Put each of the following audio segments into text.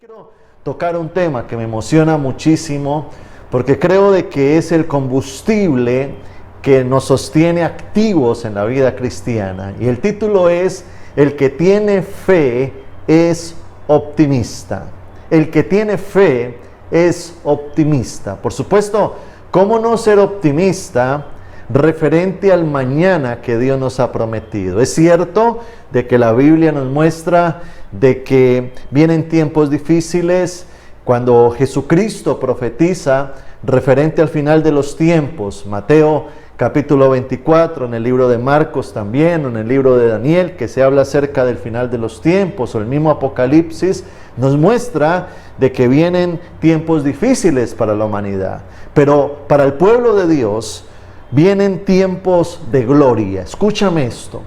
quiero tocar un tema que me emociona muchísimo porque creo de que es el combustible que nos sostiene activos en la vida cristiana. Y el título es: el que tiene fe es optimista. El que tiene fe es optimista. Por supuesto, ¿cómo no ser optimista referente al mañana que Dios nos ha prometido? Es cierto de que la Biblia nos muestra de que vienen tiempos difíciles. Cuando Jesucristo profetiza referente al final de los tiempos, Mateo capítulo 24, en el libro de Marcos también, en el libro de Daniel, que se habla acerca del final de los tiempos, o el mismo Apocalipsis, nos muestra de que vienen tiempos difíciles para la humanidad. Pero para el pueblo de Dios vienen tiempos de gloria. Escúchame esto,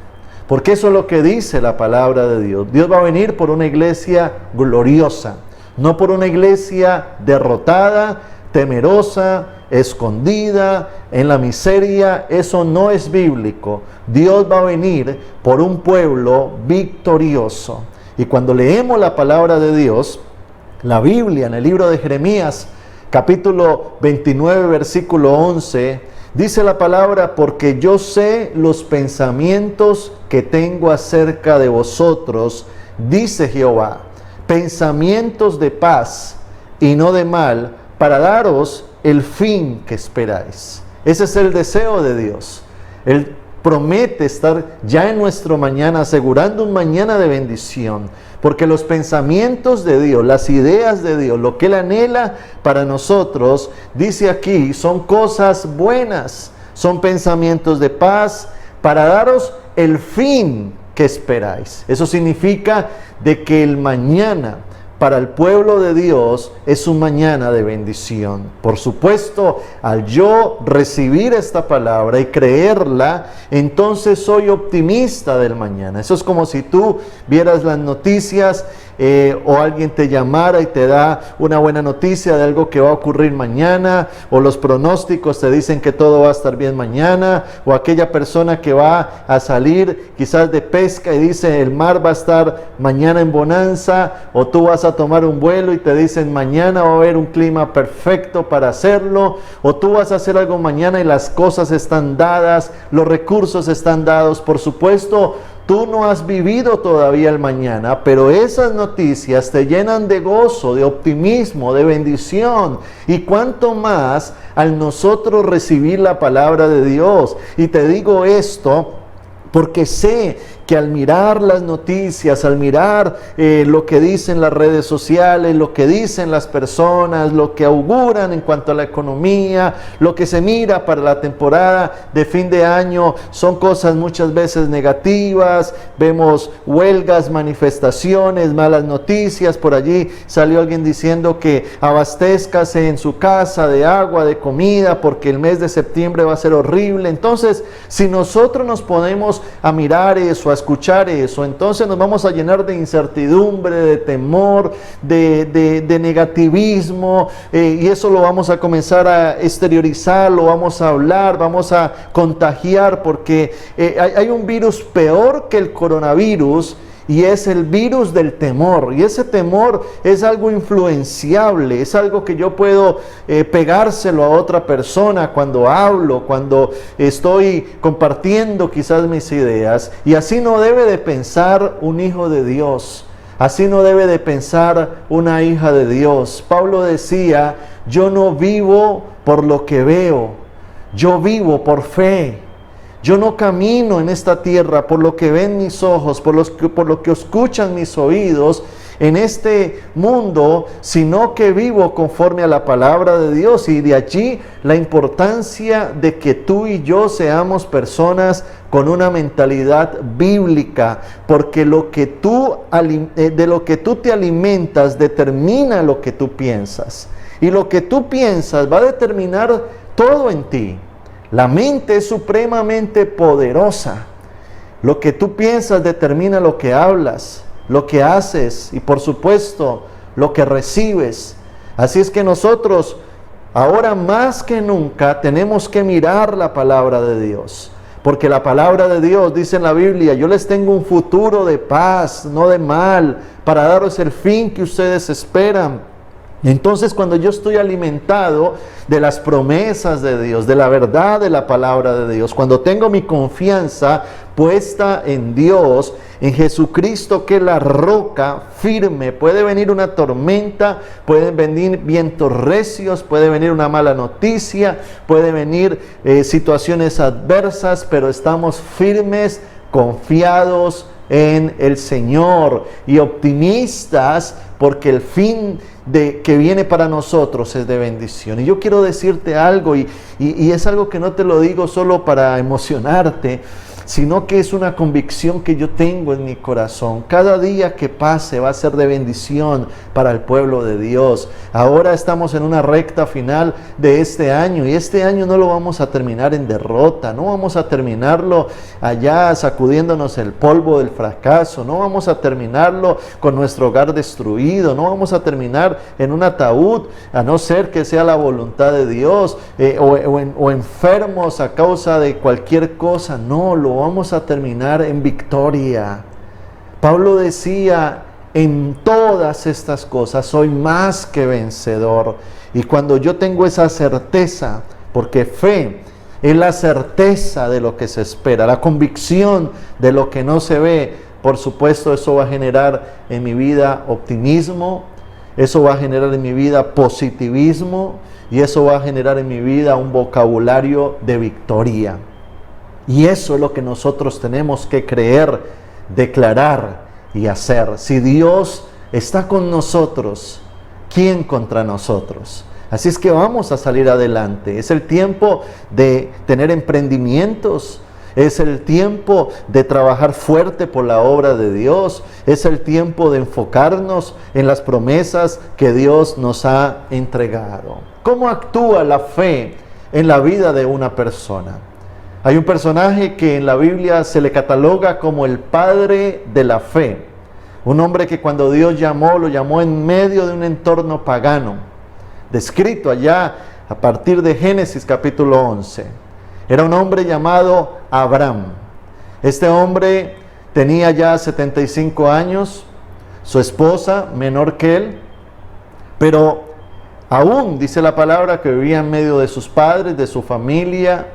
porque eso es lo que dice la palabra de Dios. Dios va a venir por una iglesia gloriosa, no por una iglesia derrotada, temerosa, escondida, en la miseria. Eso no es bíblico. Dios va a venir por un pueblo victorioso. Y cuando leemos la palabra de Dios, la Biblia, en el libro de Jeremías, capítulo 29, versículo 11, dice la palabra: porque yo sé los pensamientos que tengo acerca de vosotros, dice Jehová, pensamientos de paz y no de mal, para daros el fin que esperáis. Ese es el deseo de Dios. Él promete estar ya en nuestro mañana, asegurando un mañana de bendición, porque los pensamientos de Dios, las ideas de Dios, lo que Él anhela para nosotros, dice aquí, son cosas buenas, son pensamientos de paz, para daros el fin que esperáis. Eso significa de que el mañana para el pueblo de Dios es un mañana de bendición. Por supuesto, al yo recibir esta palabra y creerla, entonces soy optimista del mañana. Eso es como si tú vieras las noticias o alguien te llamara y te da una buena noticia de algo que va a ocurrir mañana, o los pronósticos te dicen que todo va a estar bien mañana, o aquella persona que va a salir quizás de pesca y dice el mar va a estar mañana en bonanza, o tú vas a tomar un vuelo y te dicen mañana va a haber un clima perfecto para hacerlo, o tú vas a hacer algo mañana y las cosas están dadas, los recursos están dados. Por supuesto, tú no has vivido todavía el mañana, pero esas noticias te llenan de gozo, de optimismo, de bendición. Y cuánto más al nosotros recibir la palabra de Dios. Y te digo esto porque sé que al mirar las noticias, al mirar lo que dicen las redes sociales, lo que dicen las personas, lo que auguran en cuanto a la economía, lo que se mira para la temporada de fin de año, son cosas muchas veces negativas. Vemos huelgas, manifestaciones, malas noticias. Por allí salió alguien diciendo que abastézcase en su casa de agua, de comida, porque el mes de septiembre va a ser horrible. Entonces, si nosotros nos ponemos a mirar eso, a escuchar eso, entonces nos vamos a llenar de incertidumbre, de temor, de negativismo, y eso lo vamos a comenzar a exteriorizar, lo vamos a hablar, vamos a contagiar, porque hay un virus peor que el coronavirus, y es el virus del temor. Y ese temor es algo influenciable, es algo que yo puedo pegárselo a otra persona cuando hablo, cuando estoy compartiendo quizás mis ideas. Y así no debe de pensar un hijo de Dios, así no debe de pensar una hija de Dios. Pablo decía: yo no vivo por lo que veo, yo vivo por fe. Yo no camino en esta tierra por lo que ven mis ojos, por lo que escuchan mis oídos en este mundo, sino que vivo conforme a la palabra de Dios. Y de allí la importancia de que tú y yo seamos personas con una mentalidad bíblica, porque de lo que tú te alimentas determina lo que tú piensas, y lo que tú piensas va a determinar todo en ti. La mente es supremamente poderosa. Lo que tú piensas determina lo que hablas, lo que haces y, por supuesto, lo que recibes. Así es que nosotros, ahora más que nunca, tenemos que mirar la palabra de Dios. Porque la palabra de Dios dice en la Biblia: yo les tengo un futuro de paz, no de mal, para daros el fin que ustedes esperan. Entonces, cuando yo estoy alimentado de las promesas de Dios, de la verdad de la palabra de Dios, cuando tengo mi confianza puesta en Dios, en Jesucristo, que es la roca firme, puede venir una tormenta, pueden venir vientos recios, puede venir una mala noticia, puede venir situaciones adversas, pero estamos firmes, confiados en el Señor y optimistas, porque el fin que viene para nosotros es de bendición. Y yo quiero decirte algo, y es algo que no te lo digo solo para emocionarte, sino que es una convicción que yo tengo en mi corazón. Cada día que pase va a ser de bendición para el pueblo de Dios. Ahora estamos en una recta final de este año, y este año no lo vamos a terminar en derrota, no vamos a terminarlo allá sacudiéndonos el polvo del fracaso, no vamos a terminarlo con nuestro hogar destruido, no vamos a terminar en un ataúd, a no ser que sea la voluntad de Dios, o enfermos a causa de cualquier cosa. No, lo vamos a terminar en victoria. Pablo decía: en todas estas cosas soy más que vencedor. Y cuando yo tengo esa certeza, porque fe es la certeza de lo que se espera, la convicción de lo que no se ve, por supuesto eso va a generar en mi vida optimismo, eso va a generar en mi vida positivismo, y eso va a generar en mi vida un vocabulario de victoria. Y eso es lo que nosotros tenemos que creer, declarar y hacer. Si Dios está con nosotros, ¿quién contra nosotros? Así es que vamos a salir adelante. Es el tiempo de tener emprendimientos. Es el tiempo de trabajar fuerte por la obra de Dios. Es el tiempo de enfocarnos en las promesas que Dios nos ha entregado. ¿Cómo actúa la fe en la vida de una persona? Hay un personaje que en la Biblia se le cataloga como el padre de la fe. Un hombre que cuando Dios lo llamó en medio de un entorno pagano, descrito allá a partir de Génesis capítulo 11. Era un hombre llamado Abraham. Este hombre tenía ya 75 años, su esposa menor que él, pero aún dice la palabra que vivía en medio de sus padres, de su familia.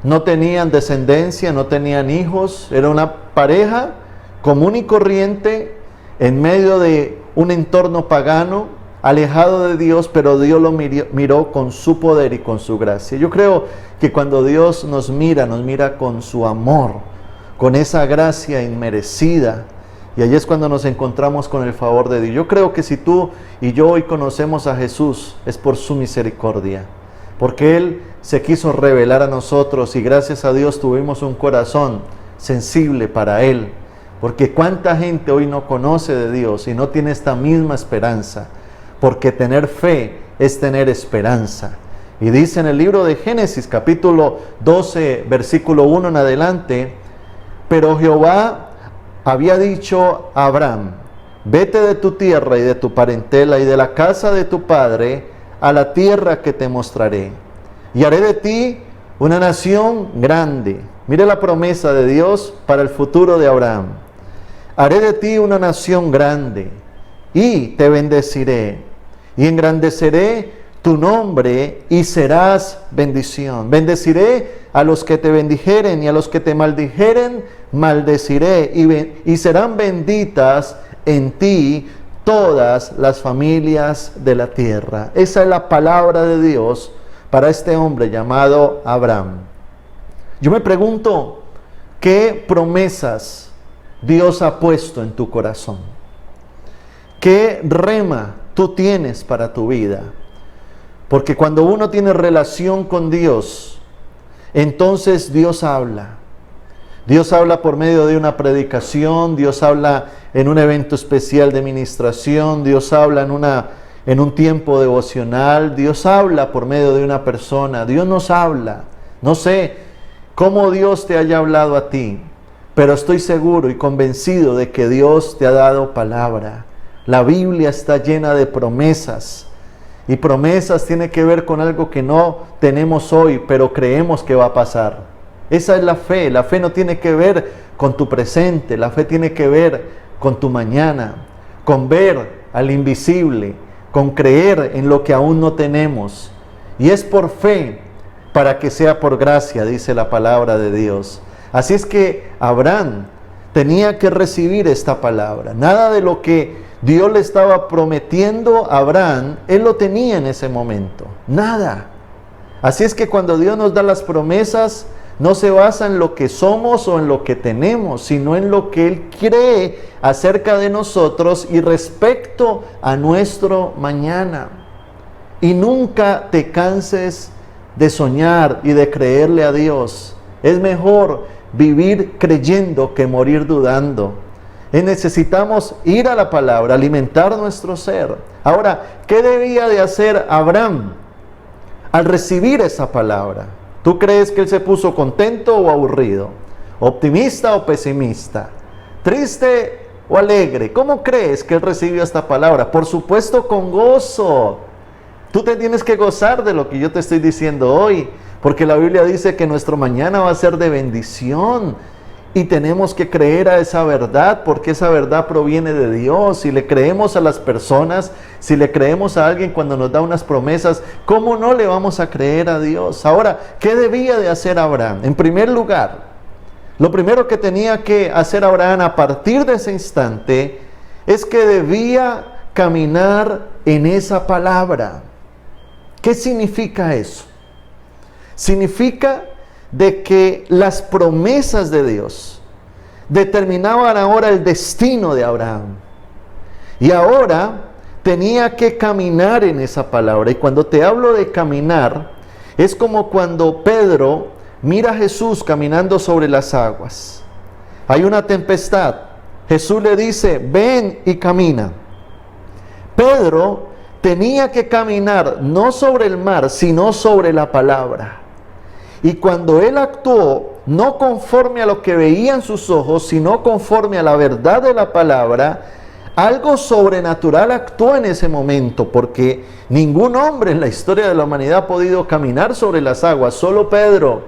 No tenían descendencia, no tenían hijos. Era una pareja común y corriente en medio de un entorno pagano, alejado de Dios, pero Dios lo miró con su poder y con su gracia. Yo creo que cuando Dios nos mira con su amor, con esa gracia inmerecida, y allí es cuando nos encontramos con el favor de Dios. Yo creo que si tú y yo hoy conocemos a Jesús, es por su misericordia, porque Él se quiso revelar a nosotros, y gracias a Dios tuvimos un corazón sensible para Él. Porque cuánta gente hoy no conoce de Dios y no tiene esta misma esperanza, porque tener fe es tener esperanza. Y dice en el libro de Génesis capítulo 12 versículo 1 en adelante: pero Jehová había dicho a Abraham: vete de tu tierra y de tu parentela y de la casa de tu padre a la tierra que te mostraré, y haré de ti una nación grande. Mire la promesa de Dios para el futuro de Abraham. Haré de ti una nación grande, y te bendeciré, y engrandeceré tu nombre, y serás bendición. Bendeciré a los que te bendijeren, y a los que te maldijeren, maldeciré, y serán benditas en ti todas las familias de la tierra. Esa es la palabra de Dios para este hombre llamado Abraham. Yo me pregunto, ¿qué promesas Dios ha puesto en tu corazón? ¿Qué rema tú tienes para tu vida? Porque cuando uno tiene relación con Dios, entonces Dios habla. Dios habla por medio de una predicación, Dios habla en un evento especial de ministración, Dios habla en un tiempo devocional, Dios habla por medio de una persona, Dios nos habla. No sé cómo Dios te haya hablado a ti, pero estoy seguro y convencido de que Dios te ha dado palabra. La Biblia está llena de promesas, y promesas tiene que ver con algo que no tenemos hoy, pero creemos que va a pasar. Esa es la fe. La fe no tiene que ver con tu presente, la fe tiene que ver con tu mañana, con ver al invisible, con creer en lo que aún no tenemos. Y es por fe, para que sea por gracia, dice la palabra de Dios. Así es que Abraham tenía que recibir esta palabra. Nada de lo que Dios le estaba prometiendo a Abraham, él lo tenía en ese momento. Nada. Así es que cuando Dios nos da las promesas, no se basa en lo que somos o en lo que tenemos, sino en lo que Él cree acerca de nosotros y respecto a nuestro mañana. Y nunca te canses de soñar y de creerle a Dios. Es mejor vivir creyendo que morir dudando. Necesitamos ir a la palabra, alimentar nuestro ser. Ahora, ¿qué debía de hacer Abraham al recibir esa palabra? ¿Tú crees que él se puso contento o aburrido? ¿Optimista o pesimista? ¿Triste o alegre? ¿Cómo crees que él recibió esta palabra? Por supuesto, con gozo. Tú te tienes que gozar de lo que yo te estoy diciendo hoy, porque la Biblia dice que nuestro mañana va a ser de bendición. Y tenemos que creer a esa verdad, porque esa verdad proviene de Dios. Si le creemos a las personas, si le creemos a alguien cuando nos da unas promesas, ¿cómo no le vamos a creer a Dios? Ahora, ¿qué debía de hacer Abraham? En primer lugar, lo primero que tenía que hacer Abraham a partir de ese instante es que debía caminar en esa palabra. ¿Qué significa eso? Significa de que las promesas de Dios determinaban ahora el destino de Abraham. Y ahora tenía que caminar en esa palabra. Y cuando te hablo de caminar, es como cuando Pedro mira a Jesús caminando sobre las aguas. Hay una tempestad. Jesús le dice, ven y camina. Pedro tenía que caminar no sobre el mar, sino sobre la palabra. Y cuando él actuó, no conforme a lo que veían sus ojos, sino conforme a la verdad de la palabra, algo sobrenatural actuó en ese momento, porque ningún hombre en la historia de la humanidad ha podido caminar sobre las aguas, solo Pedro,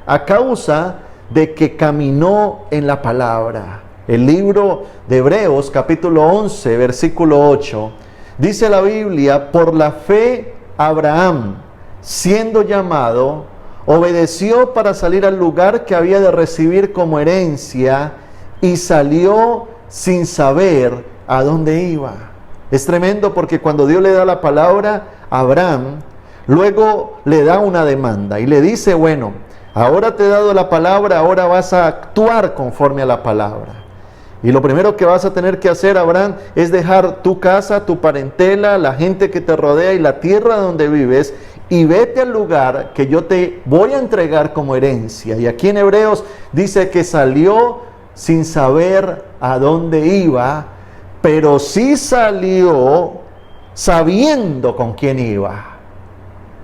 a causa de que caminó en la palabra. El libro de Hebreos, capítulo 11, versículo 8, dice la Biblia, por la fe Abraham, siendo llamado, obedeció para salir al lugar que había de recibir como herencia y salió sin saber a dónde iba. Es tremendo porque cuando Dios le da la palabra a Abraham, luego le da una demanda y le dice, bueno, ahora te he dado la palabra, ahora vas a actuar conforme a la palabra. Y lo primero que vas a tener que hacer, Abraham, es dejar tu casa, tu parentela, la gente que te rodea y la tierra donde vives, y vete al lugar que yo te voy a entregar como herencia. Y aquí en Hebreos dice que salió sin saber a dónde iba, pero sí salió sabiendo con quién iba.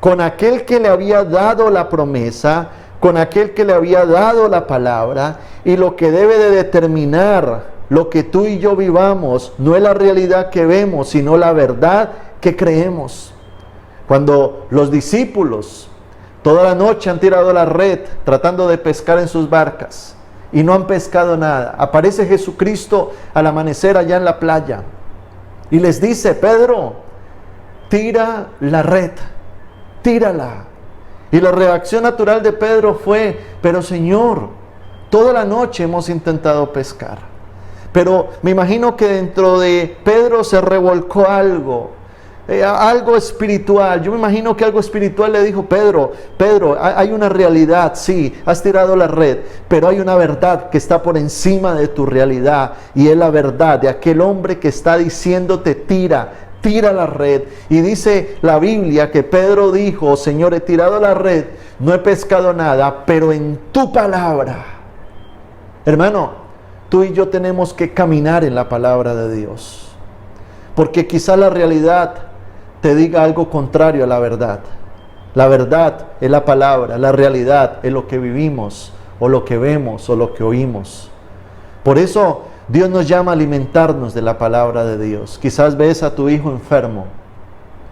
Con aquel que le había dado la promesa, con aquel que le había dado la palabra. Y lo que debe de determinar lo que tú y yo vivamos no es la realidad que vemos, sino la verdad que creemos. Cuando los discípulos toda la noche han tirado la red tratando de pescar en sus barcas y no han pescado nada, aparece Jesucristo al amanecer allá en la playa y les dice, Pedro, tira la red, tírala. Y la reacción natural de Pedro fue, pero Señor, toda la noche hemos intentado pescar. Pero me imagino que dentro de Pedro se revolcó algo espiritual. Yo me imagino que algo espiritual le dijo, Pedro, hay una realidad, sí, has tirado la red, pero hay una verdad que está por encima de tu realidad, y es la verdad de aquel hombre que está diciéndote, tira la red. Y dice la Biblia que Pedro dijo, Señor, he tirado la red, no he pescado nada, pero en tu palabra. Hermano, tú y yo tenemos que caminar en la palabra de Dios, porque quizá la realidad te diga algo contrario a la verdad. La verdad es la palabra, la realidad es lo que vivimos, o lo que vemos, o lo que oímos. Por eso Dios nos llama a alimentarnos de la palabra de Dios. Quizás ves a tu hijo enfermo,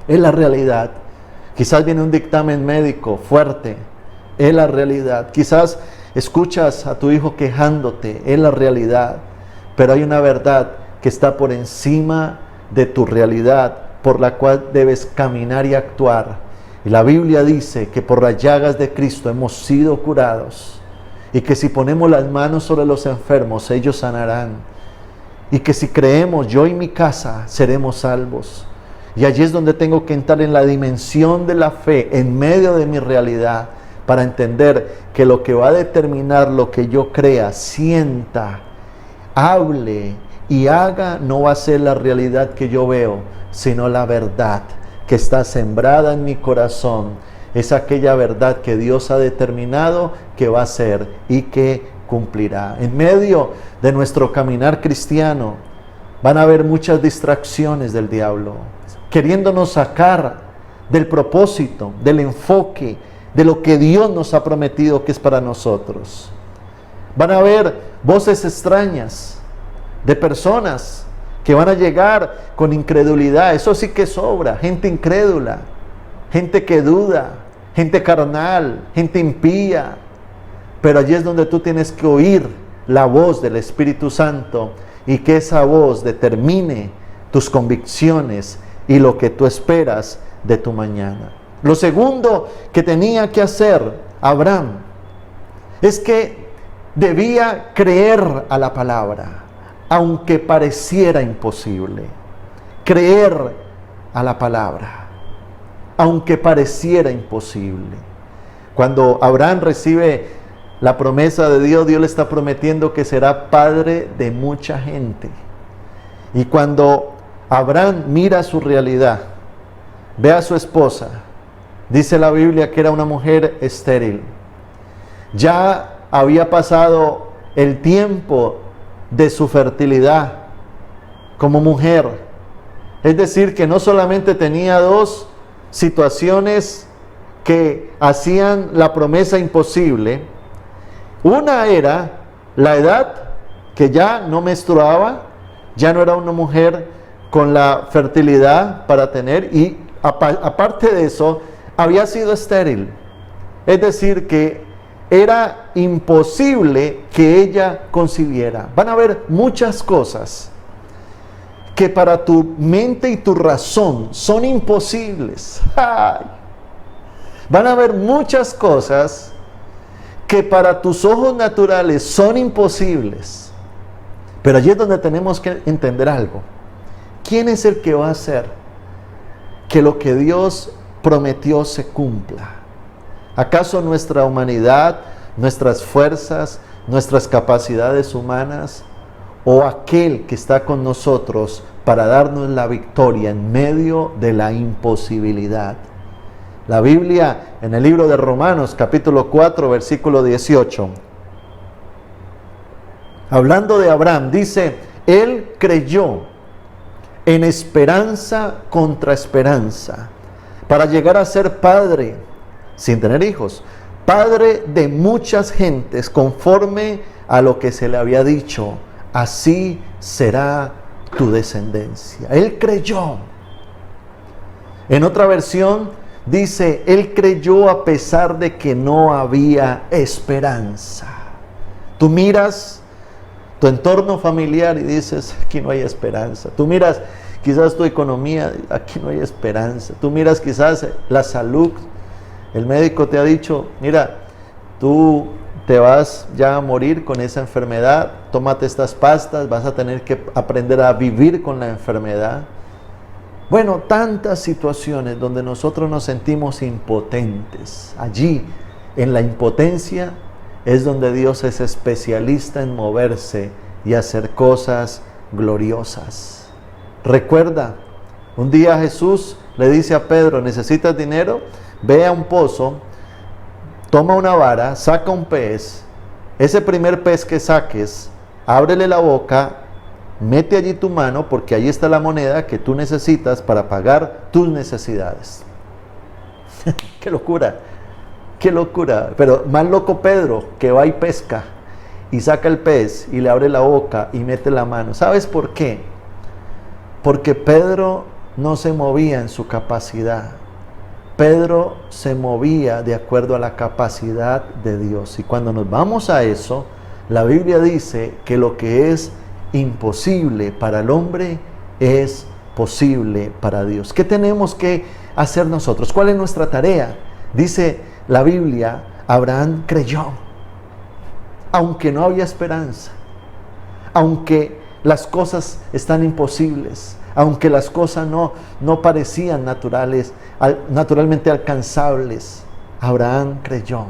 es la realidad. Quizás viene un dictamen médico fuerte, es la realidad. Quizás escuchas a tu hijo quejándote, es la realidad, pero hay una verdad que está por encima de tu realidad, por la cual debes caminar y actuar. Y la Biblia dice que por las llagas de Cristo hemos sido curados, y que si ponemos las manos sobre los enfermos, ellos sanarán, y que si creemos, yo y mi casa seremos salvos. Y allí es donde tengo que entrar en la dimensión de la fe, en medio de mi realidad, para entender que lo que va a determinar lo que yo crea, sienta, hable y haga, no va a ser la realidad que yo veo, sino la verdad que está sembrada en mi corazón. Es aquella verdad que Dios ha determinado que va a ser y que cumplirá. En medio de nuestro caminar cristiano van a haber muchas distracciones del diablo, queriéndonos sacar del propósito, del enfoque, de lo que Dios nos ha prometido que es para nosotros. Van a haber voces extrañas de personas que van a llegar con incredulidad. Eso sí que sobra, gente incrédula, gente que duda, gente carnal, gente impía. Pero allí es donde tú tienes que oír la voz del Espíritu Santo, y que esa voz determine tus convicciones y lo que tú esperas de tu mañana. Lo segundo que tenía que hacer Abraham es que debía creer a la palabra, aunque pareciera imposible. Creer a la palabra, aunque pareciera imposible. Cuando Abraham recibe la promesa de Dios, Dios le está prometiendo que será padre de mucha gente. Y cuando Abraham mira su realidad, ve a su esposa, dice la Biblia que era una mujer estéril. Ya había pasado el tiempo de su fertilidad como mujer. Es decir, que no solamente tenía dos situaciones que hacían la promesa imposible. Una era la edad, que ya no menstruaba, ya no era una mujer con la fertilidad para tener, y aparte de eso, había sido estéril. Es decir, que era imposible que ella concibiera. Van a haber muchas cosas que para tu mente y tu razón son imposibles. ¡Ay! Van a haber muchas cosas que para tus ojos naturales son imposibles. Pero allí es donde tenemos que entender algo. ¿Quién es el que va a hacer que lo que Dios prometió se cumpla? ¿Acaso nuestra humanidad, nuestras fuerzas, nuestras capacidades humanas, o aquel que está con nosotros para darnos la victoria en medio de la imposibilidad? La Biblia en el libro de Romanos capítulo 4 versículo 18, hablando de Abraham, dice: él creyó en esperanza contra esperanza, para llegar a ser padre, sin tener hijos, padre de muchas gentes, conforme a lo que se le había dicho: así será tu descendencia. Él creyó. En otra versión dice: él creyó a pesar de que no había esperanza. Tú miras tu entorno familiar y dices: aquí no hay esperanza. Tú miras quizás tu economía, aquí no hay esperanza. Tú miras quizás la salud. El médico te ha dicho: mira, tú te vas ya a morir con esa enfermedad, tómate estas pastas, vas a tener que aprender a vivir con la enfermedad. Bueno, tantas situaciones donde nosotros nos sentimos impotentes. Allí, en la impotencia, es donde Dios es especialista en moverse y hacer cosas gloriosas. Recuerda, un día Jesús le dice a Pedro: ¿necesitas dinero? Ve a un pozo, toma una vara, saca un pez. Ese primer pez que saques, ábrele la boca, mete allí tu mano, porque allí está la moneda que tú necesitas para pagar tus necesidades. ¡Qué locura! ¡Qué locura! Pero más loco Pedro, que va y pesca y saca el pez y le abre la boca y mete la mano. ¿Sabes por qué? Porque Pedro no se movía en su capacidad. Pedro se movía de acuerdo a la capacidad de Dios. Y cuando nos vamos a eso, la Biblia dice que lo que es imposible para el hombre es posible para Dios. ¿Qué tenemos que hacer nosotros? ¿Cuál es nuestra tarea? Dice la Biblia, Abraham creyó, aunque no había esperanza, aunque las cosas están imposibles, aunque las cosas no parecían naturalmente alcanzables. Abraham creyó.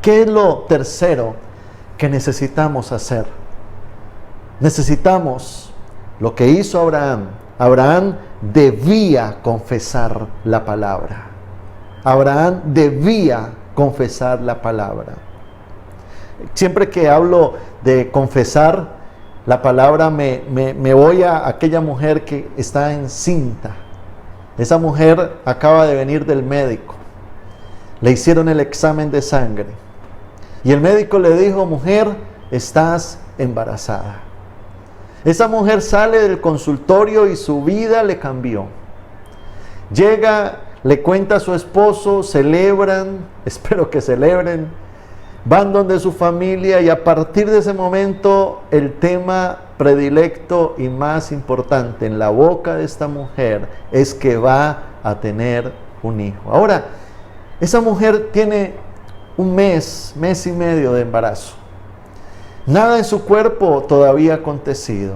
¿Qué es lo tercero que necesitamos hacer? Necesitamos lo que hizo Abraham. Abraham debía confesar la palabra. Abraham debía confesar la palabra. Siempre que hablo de confesar la palabra, me voy a aquella mujer que está encinta. Esa mujer acaba de venir del médico. Le hicieron el examen de sangre. Y el médico le dijo, mujer, estás embarazada. Esa mujer sale del consultorio y su vida le cambió. Llega, le cuenta a su esposo, celebran, espero que celebren, van donde su familia y a partir de ese momento el tema predilecto y más importante en la boca de esta mujer es que va a tener un hijo. Ahora, esa mujer tiene un mes y medio de embarazo. Nada en su cuerpo todavía ha acontecido.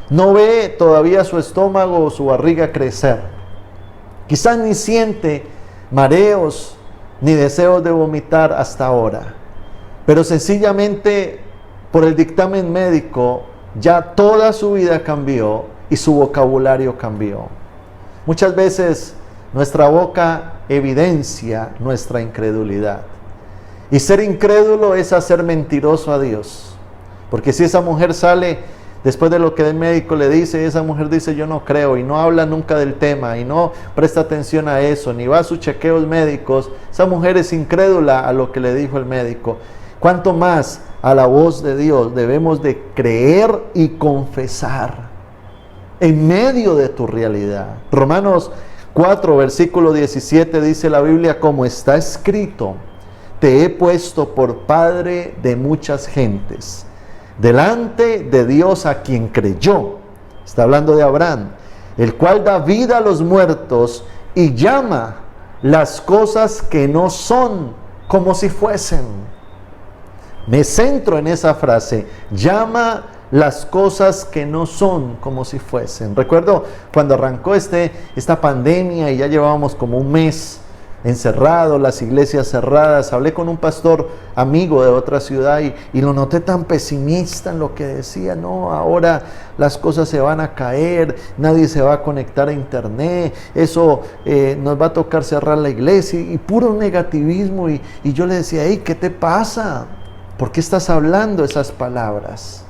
No ve todavía su estómago o su barriga crecer. Quizás ni siente mareos ni deseos de vomitar hasta ahora. Pero sencillamente por el dictamen médico ya toda su vida cambió y su vocabulario cambió. Muchas veces nuestra boca evidencia nuestra incredulidad. Y ser incrédulo es hacer mentiroso a Dios. Porque si esa mujer sale después de lo que el médico le dice, esa mujer dice yo no creo y no habla nunca del tema y no presta atención a eso, ni va a sus chequeos médicos, esa mujer es incrédula a lo que le dijo el médico. Cuanto más a la voz de Dios debemos de creer y confesar en medio de tu realidad. Romanos 4, versículo 17 dice la Biblia, como está escrito, te he puesto por padre de muchas gentes, delante de Dios a quien creyó. Está hablando de Abraham, el cual da vida a los muertos y llama las cosas que no son como si fuesen. Me centro en esa frase, llama las cosas que no son como si fuesen. Recuerdo cuando arrancó esta pandemia y ya llevábamos como un mes encerrados, las iglesias cerradas, hablé con un pastor amigo de otra ciudad y lo noté tan pesimista en lo que decía, no, ahora las cosas se van a caer, nadie se va a conectar a internet, eso nos va a tocar cerrar la iglesia y puro negativismo y yo le decía, hey, ¿qué te pasa? ¿Por qué estás hablando esas palabras?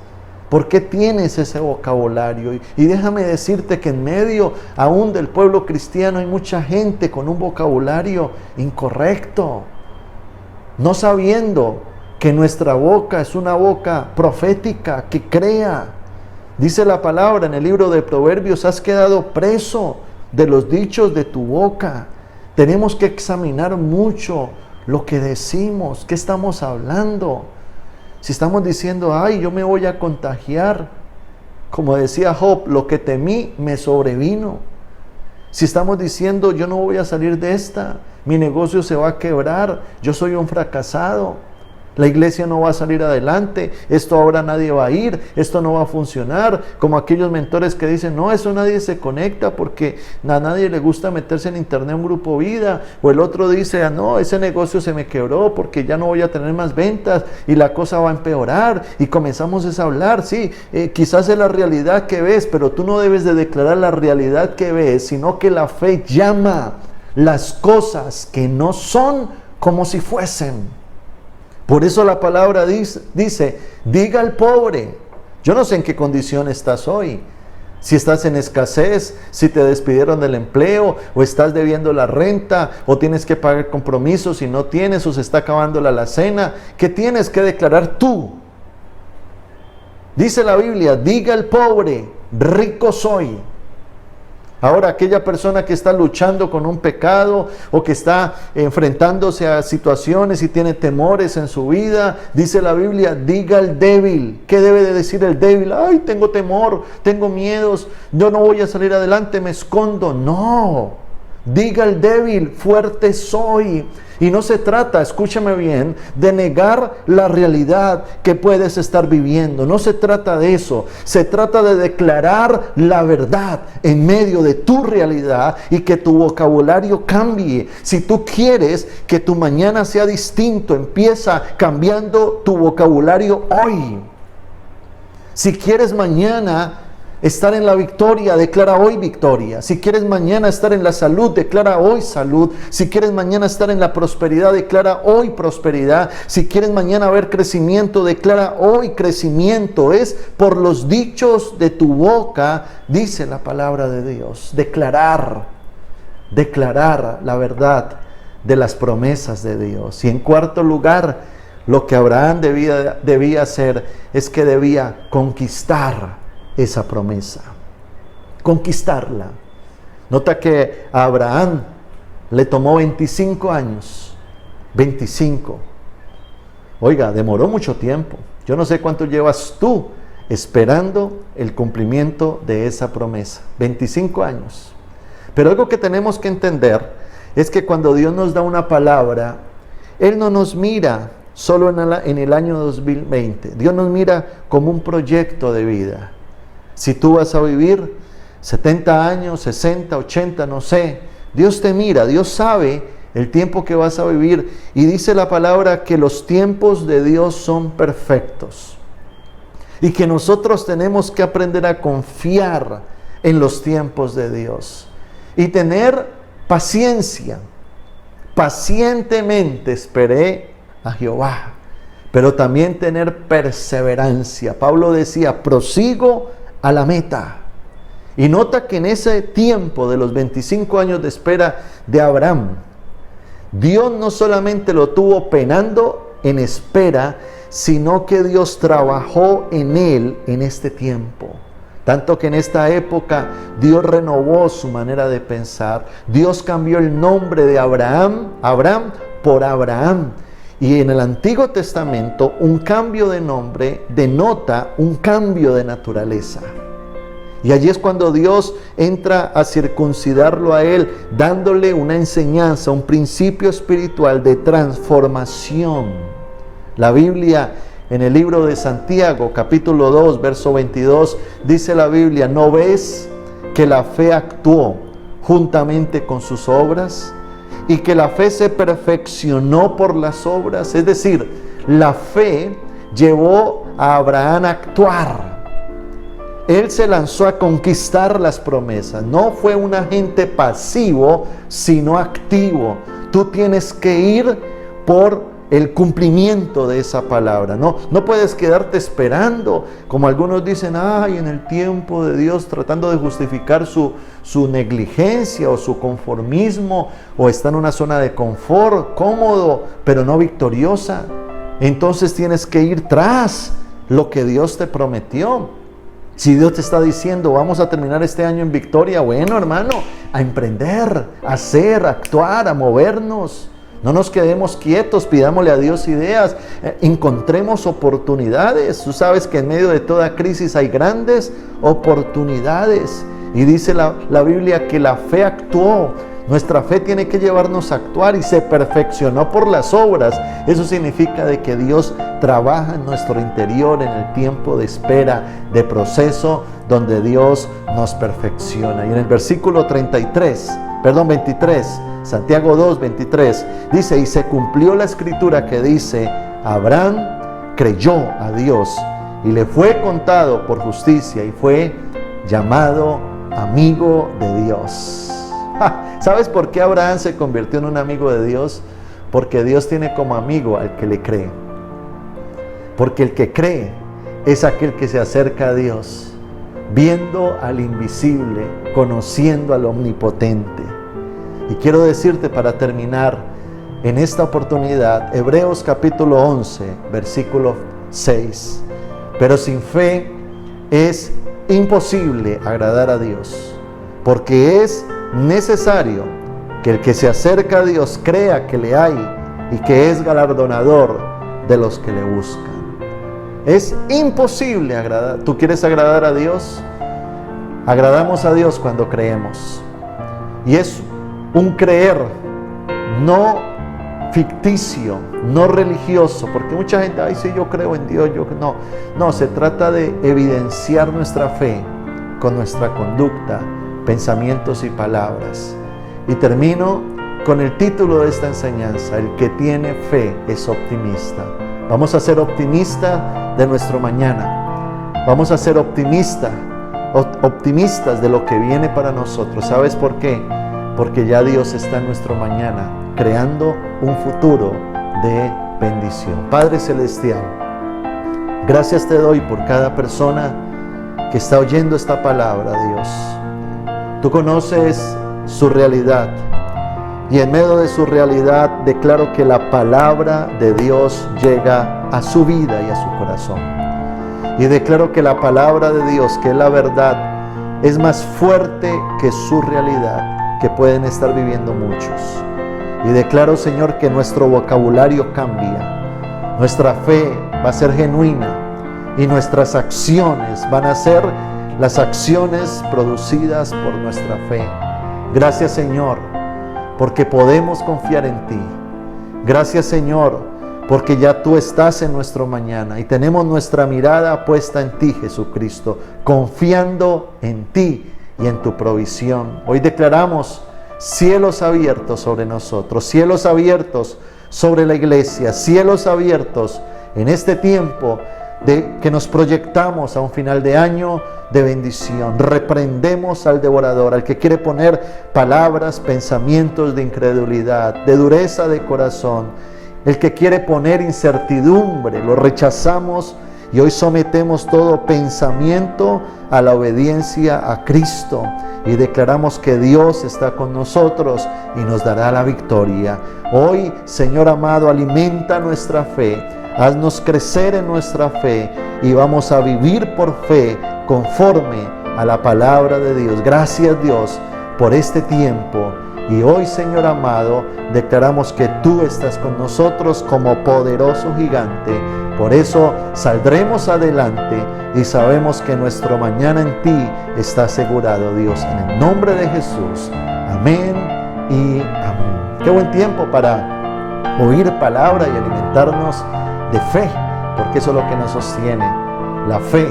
¿Por qué tienes ese vocabulario? Y déjame decirte que en medio aún del pueblo cristiano hay mucha gente con un vocabulario incorrecto, no sabiendo que nuestra boca es una boca profética que crea. Dice la palabra en el libro de Proverbios, has quedado preso de los dichos de tu boca. Tenemos que examinar mucho lo que decimos, qué estamos hablando. Si estamos diciendo, ay, yo me voy a contagiar, como decía Job, lo que temí me sobrevino. Si estamos diciendo, yo no voy a salir de esta, mi negocio se va a quebrar, yo soy un fracasado, la iglesia no va a salir adelante, esto ahora nadie va a ir, esto no va a funcionar, como aquellos mentores que dicen, no, eso nadie se conecta porque a nadie le gusta meterse en internet un grupo vida, o el otro dice, ah, no, ese negocio se me quebró porque ya no voy a tener más ventas y la cosa va a empeorar, y comenzamos a hablar, sí, quizás es la realidad que ves, pero tú no debes de declarar la realidad que ves, sino que la fe llama las cosas que no son como si fuesen. Por eso la palabra dice, diga al pobre, yo no sé en qué condición estás hoy, si estás en escasez, si te despidieron del empleo, o estás debiendo la renta, o tienes que pagar compromisos si no tienes, o se está acabando la alacena, ¿qué tienes que declarar tú? Dice la Biblia, diga al pobre, rico soy. Ahora, aquella persona que está luchando con un pecado o que está enfrentándose a situaciones y tiene temores en su vida, dice la Biblia, diga al débil. ¿Qué debe de decir el débil? Ay, tengo temor, tengo miedos, yo no voy a salir adelante, me escondo. No, diga al débil, fuerte soy. Y no se trata, escúchame bien, de negar la realidad que puedes estar viviendo. No se trata de eso. Se trata de declarar la verdad en medio de tu realidad y que tu vocabulario cambie. Si tú quieres que tu mañana sea distinto, empieza cambiando tu vocabulario hoy. Si quieres mañana estar en la victoria, declara hoy victoria. Si quieres mañana estar en la salud, declara hoy salud. Si quieres mañana estar en la prosperidad, declara hoy prosperidad. Si quieres mañana ver crecimiento, declara hoy crecimiento. Es por los dichos de tu boca, dice la palabra de Dios. Declarar la verdad de las promesas de Dios. Y en cuarto lugar, lo que Abraham debía hacer es que debía conquistar esa promesa, conquistarla. Nota que a Abraham le tomó 25 años, 25. Oiga, demoró mucho tiempo. Yo no sé cuánto llevas tú esperando el cumplimiento de esa promesa, 25 años. Pero algo que tenemos que entender es que cuando Dios nos da una palabra, Él no nos mira solo en el año 2020. Dios nos mira como un proyecto de vida. Si tú vas a vivir 70 años, 60, 80, no sé, Dios te mira, Dios sabe el tiempo que vas a vivir. Y dice la palabra que los tiempos de Dios son perfectos. Y que nosotros tenemos que aprender a confiar en los tiempos de Dios. Y tener paciencia. Pacientemente esperé a Jehová. Pero también tener perseverancia. Pablo decía, prosigo a la meta. Y nota que en ese tiempo de los 25 años de espera de Abraham, Dios no solamente lo tuvo penando en espera, sino que Dios trabajó en él en este tiempo. Tanto que en esta época Dios renovó su manera de pensar. Dios cambió el nombre de Abraham por Abraham. Y en el Antiguo Testamento, un cambio de nombre denota un cambio de naturaleza. Y allí es cuando Dios entra a circuncidarlo a él, dándole una enseñanza, un principio espiritual de transformación. La Biblia, en el libro de Santiago, capítulo 2, verso 22, dice la Biblia, ¿no ves que la fe actuó juntamente con sus obras? Y que la fe se perfeccionó por las obras. Es decir, la fe llevó a Abraham a actuar. Él se lanzó a conquistar las promesas. No fue un agente pasivo, sino activo. Tú tienes que ir por el cumplimiento de esa palabra. No puedes quedarte esperando, como algunos dicen, ay, en el tiempo de Dios, tratando de justificar su negligencia o su conformismo, o está en una zona de confort, cómodo, pero no victoriosa. Entonces tienes que ir tras lo que Dios te prometió. Si Dios te está diciendo, vamos a terminar este año en victoria, bueno, hermano, a emprender, a hacer, a actuar, a movernos. No nos quedemos quietos, pidámosle a Dios ideas, encontremos oportunidades. Tú sabes que en medio de toda crisis hay grandes oportunidades. Y dice la Biblia que la fe actuó. Nuestra fe tiene que llevarnos a actuar y se perfeccionó por las obras. Eso significa de que Dios trabaja en nuestro interior en el tiempo de espera, de proceso, donde Dios nos perfecciona. Y en el versículo 23, Santiago 2, 23, dice, y se cumplió la escritura que dice, Abraham creyó a Dios y le fue contado por justicia y fue llamado amigo de Dios. ¿Sabes por qué Abraham se convirtió en un amigo de Dios? Porque Dios tiene como amigo al que le cree. Porque el que cree es aquel que se acerca a Dios, viendo al invisible, conociendo al omnipotente. Y quiero decirte para terminar en esta oportunidad, Hebreos capítulo 11, versículo 6. Pero sin fe es imposible agradar a Dios. porque es necesario que el que se acerca a Dios crea que le hay y que es galardonador de los que le buscan. Es imposible agradar. ¿Tú quieres agradar a Dios? Agradamos a Dios cuando creemos. Y es un creer no ficticio, no religioso, porque mucha gente, ay, sí, yo creo en Dios, no, se trata de evidenciar nuestra fe con nuestra conducta, pensamientos y palabras. Y termino con el título de esta enseñanza: el que tiene fe es optimista. Vamos a ser optimistas de nuestro mañana. Vamos a ser optimistas de lo que viene para nosotros. ¿Sabes por qué? Porque ya Dios está en nuestro mañana, creando un futuro de bendición. Padre Celestial, gracias te doy por cada persona que está oyendo esta palabra, Dios. Tú conoces su realidad, y en medio de su realidad declaro que la palabra de Dios llega a su vida y a su corazón. Y declaro que la palabra de Dios, que es la verdad, es más fuerte que su realidad, que pueden estar viviendo muchos. Y declaro, Señor, que nuestro vocabulario cambia, nuestra fe va a ser genuina y nuestras acciones van a ser las acciones producidas por nuestra fe. Gracias, Señor, porque podemos confiar en ti. Gracias, Señor, porque ya tú estás en nuestro mañana y tenemos nuestra mirada puesta en ti, Jesucristo, confiando en ti y en tu provisión. Hoy declaramos cielos abiertos sobre nosotros, cielos abiertos sobre la iglesia, cielos abiertos en este tiempo de que nos proyectamos a un final de año de bendición. Reprendemos al devorador, al que quiere poner palabras, pensamientos de incredulidad, de dureza de corazón, el que quiere poner incertidumbre. Lo rechazamos y hoy sometemos todo pensamiento a la obediencia a Cristo y declaramos que Dios está con nosotros y nos dará la victoria. Hoy, Señor amado, alimenta nuestra fe, haznos crecer en nuestra fe y vamos a vivir por fe conforme a la palabra de Dios. Gracias, Dios, por este tiempo. Y hoy, Señor amado, declaramos que tú estás con nosotros como poderoso gigante. Por eso saldremos adelante y sabemos que nuestro mañana en ti está asegurado, Dios, en el nombre de Jesús. Amén y amén. Qué buen tiempo para oír palabra y alimentarnos de fe, porque eso es lo que nos sostiene, la fe,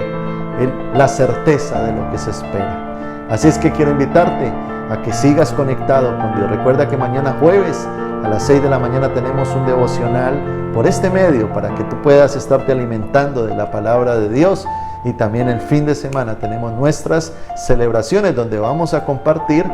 la certeza de lo que se espera. Así es que quiero invitarte a que sigas conectado con Dios. Recuerda que mañana jueves a las 6 de la mañana tenemos un devocional por este medio para que tú puedas estarte alimentando de la palabra de Dios. Y también el fin de semana tenemos nuestras celebraciones donde vamos a compartir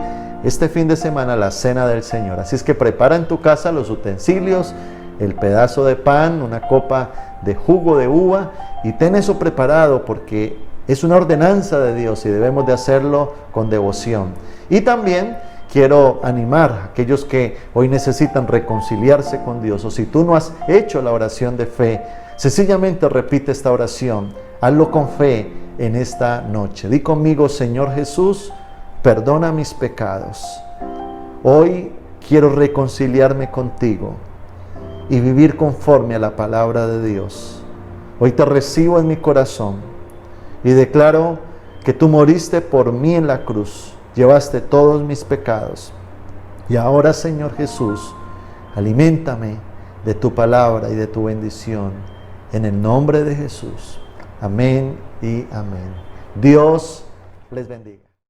este fin de semana la cena del Señor. Así es que prepara en tu casa los utensilios, el pedazo de pan, una copa de jugo de uva, y ten eso preparado porque es una ordenanza de Dios y debemos de hacerlo con devoción. Y también quiero animar a aquellos que hoy necesitan reconciliarse con Dios, o si tú no has hecho la oración de fe, sencillamente repite esta oración, hazlo con fe en esta noche. Di conmigo: Señor Jesús, perdona mis pecados. Hoy quiero reconciliarme contigo y vivir conforme a la palabra de Dios. Hoy te recibo en mi corazón y declaro que tú moriste por mí en la cruz, llevaste todos mis pecados. Y ahora, Señor Jesús, aliméntame de tu palabra y de tu bendición. En el nombre de Jesús. Amén y amén. Dios les bendiga.